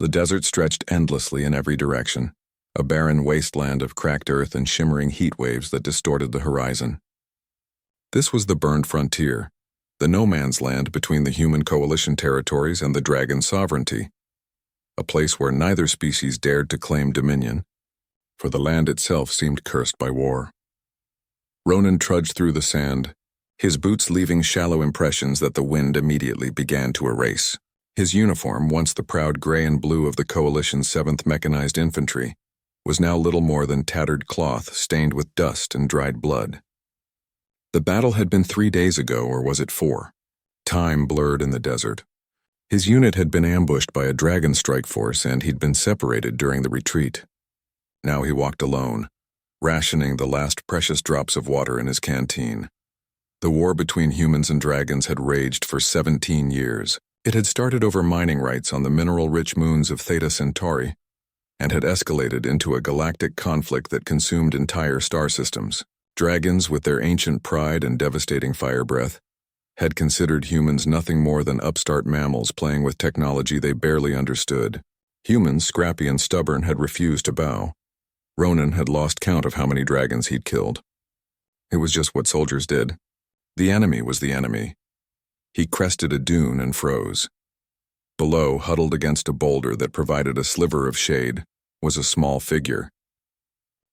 The desert stretched endlessly in every direction, a barren wasteland of cracked earth and shimmering heat waves that distorted the horizon. This was the burned frontier, the no-man's land between the human coalition territories and the dragon sovereignty, a place where neither species dared to claim dominion, for the land itself seemed cursed by war. Ronan trudged through the sand, his boots leaving shallow impressions that the wind immediately began to erase. His uniform, once the proud gray and blue of the Coalition's 7th Mechanized Infantry, was now little more than tattered cloth stained with dust and dried blood. The battle had been 3 days ago, or was it 4? Time blurred in the desert. His unit had been ambushed by a dragon strike force, and he'd been separated during the retreat. Now he walked alone, rationing the last precious drops of water in his canteen. The war between humans and dragons had raged for 17 years. It had started over mining rights on the mineral-rich moons of Theta Centauri, and had escalated into a galactic conflict that consumed entire star systems. Dragons, with their ancient pride and devastating fire breath, had considered humans nothing more than upstart mammals playing with technology they barely understood. Humans, scrappy and stubborn, had refused to bow. Ronan had lost count of how many dragons he'd killed. It was just what soldiers did. The enemy was the enemy. He crested a dune and froze. Below, huddled against a boulder that provided a sliver of shade, was a small figure.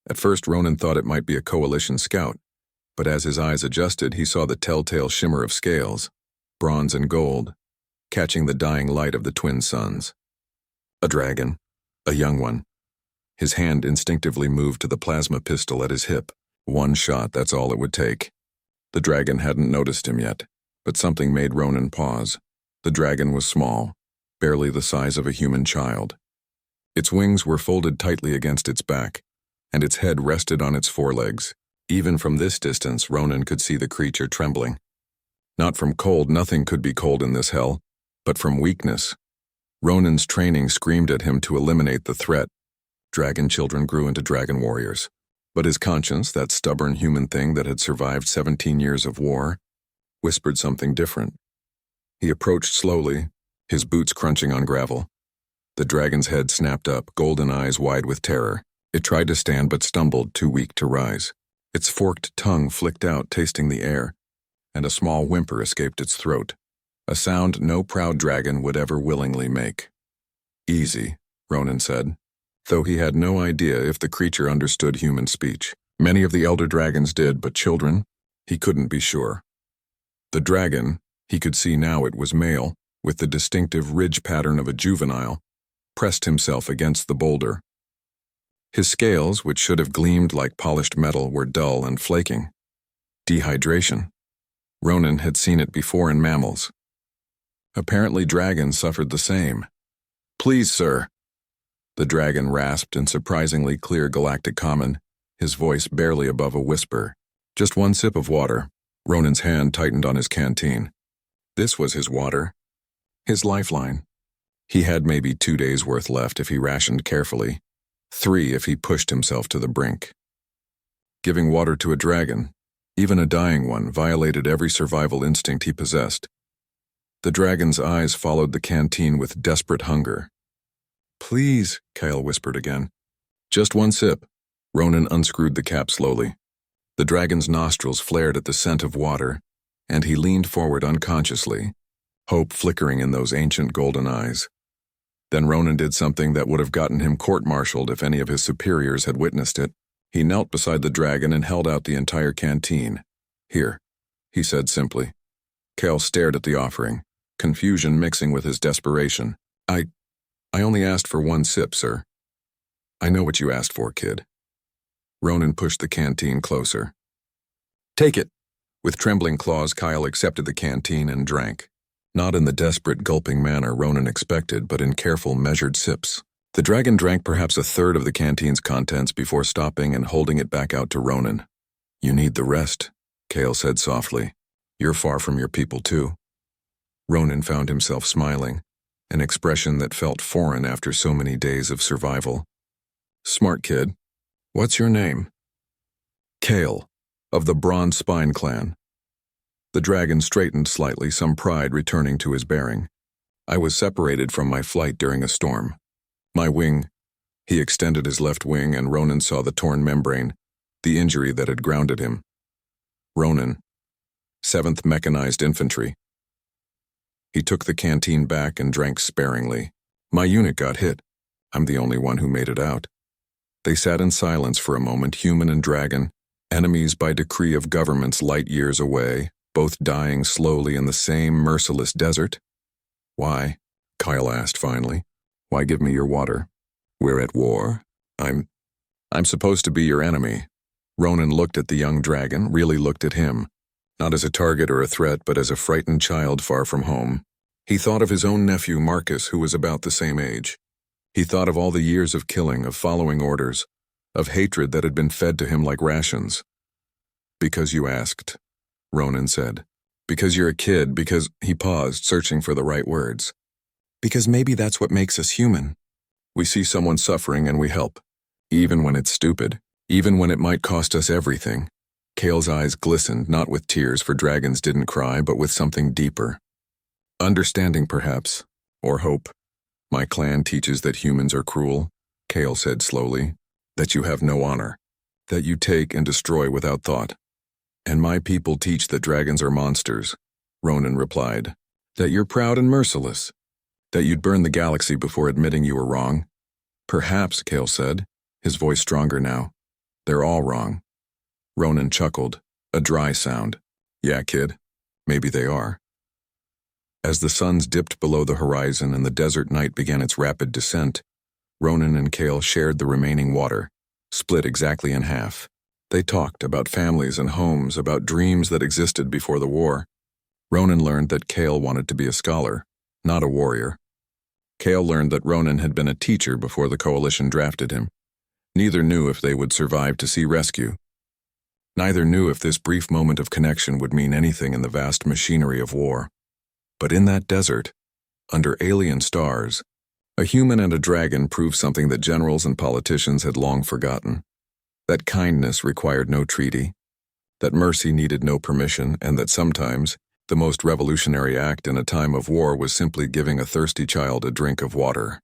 At first, Ronan thought it might be a coalition scout, but as his eyes adjusted, he saw the telltale shimmer of scales, bronze and gold, catching the dying light of the twin suns. A dragon, a young one. His hand instinctively moved to the plasma pistol at his hip. One shot, that's all it would take. The dragon hadn't noticed him yet, but something made Ronan pause. The dragon was small, barely the size of a human child. Its wings were folded tightly against its back, and its head rested on its forelegs. Even from this distance, Ronan could see the creature trembling. Not from cold, nothing could be cold in this hell, but from weakness. Ronan's training screamed at him to eliminate the threat. Dragon children grew into dragon warriors. But his conscience, that stubborn human thing that had survived 17 years of war, whispered something different. He approached slowly, his boots crunching on gravel. The dragon's head snapped up, golden eyes wide with terror. It tried to stand but stumbled, too weak to rise. Its forked tongue flicked out, tasting the air, and a small whimper escaped its throat, a sound no proud dragon would ever willingly make. "Easy," Ronan said, though he had no idea if the creature understood human speech. Many of the elder dragons did, but children, he couldn't be sure. The dragon, he could see now it was male, with the distinctive ridge pattern of a juvenile, pressed himself against the boulder. His scales, which should have gleamed like polished metal, were dull and flaking. Dehydration. Ronan had seen it before in mammals. Apparently dragons suffered the same. "Please, sir." The dragon rasped in surprisingly clear galactic common, his voice barely above a whisper. Just one sip of water. Ronan's hand tightened on his canteen. This was his water. His lifeline. He had maybe 2 days' worth left if he rationed carefully. 3 if he pushed himself to the brink. Giving water to a dragon, even a dying one, violated every survival instinct he possessed. The dragon's eyes followed the canteen with desperate hunger. "Please," Kyle whispered again. "Just one sip." Ronan unscrewed the cap slowly. The dragon's nostrils flared at the scent of water, and he leaned forward unconsciously, hope flickering in those ancient golden eyes. Then Ronan did something that would have gotten him court-martialed if any of his superiors had witnessed it. He knelt beside the dragon and held out the entire canteen. "Here," he said simply. Kale stared at the offering, confusion mixing with his desperation. I only asked for one sip, sir." "I know what you asked for, kid." Ronan pushed the canteen closer. "Take it." With trembling claws, Kyle accepted the canteen and drank. Not in the desperate, gulping manner Ronan expected, but in careful, measured sips. The dragon drank perhaps a third of the canteen's contents before stopping and holding it back out to Ronan. "You need the rest," Kale said softly. "You're far from your people, too." Ronan found himself smiling, an expression that felt foreign after so many days of survival. "Smart kid. What's your name?" "Kale, of the Bronze Spine clan." The dragon straightened slightly, some pride returning to his bearing. "I was separated from my flight during a storm. My wing. He extended his left wing and Ronan saw the torn membrane, the injury that had grounded him. Ronan, 7th Mechanized Infantry. He took the canteen back and drank sparingly. My unit got hit. I'm the only one who made it out. They sat in silence for a moment, human and dragon, enemies by decree of governments light years away, both dying slowly in the same merciless desert. Why? Kyle asked finally. Why give me your water? We're at war. I'm supposed to be your enemy. Ronan looked at the young dragon, really looked at him. Not as a target or a threat, but as a frightened child far from home. He thought of his own nephew Marcus, who was about the same age. He thought of all the years of killing, of following orders, of hatred that had been fed to him like rations. Because you asked, Ronan said. Because you're a kid, because he paused, searching for the right words. Because maybe that's what makes us human. We see someone suffering and we help. Even when it's stupid, even when it might cost us everything. Kale's eyes glistened, not with tears, for dragons didn't cry, but with something deeper. Understanding, perhaps, or hope. My clan teaches that humans are cruel, Kale said slowly, that you have no honor, that you take and destroy without thought. And my people teach that dragons are monsters, Ronan replied, that you're proud and merciless, that you'd burn the galaxy before admitting you were wrong. Perhaps, Kale said, his voice stronger now. They're all wrong. Ronan chuckled, a dry sound. Yeah, kid, maybe they are. As the suns dipped below the horizon and the desert night began its rapid descent, Ronan and Kale shared the remaining water, split exactly in half. They talked about families and homes, about dreams that existed before the war. Ronan learned that Kale wanted to be a scholar, not a warrior. Kale learned that Ronan had been a teacher before the coalition drafted him. Neither knew if they would survive to see rescue. Neither knew if this brief moment of connection would mean anything in the vast machinery of war. But in that desert, under alien stars, a human and a dragon proved something that generals and politicians had long forgotten. That kindness required no treaty, that mercy needed no permission, and that sometimes the most revolutionary act in a time of war was simply giving a thirsty child a drink of water.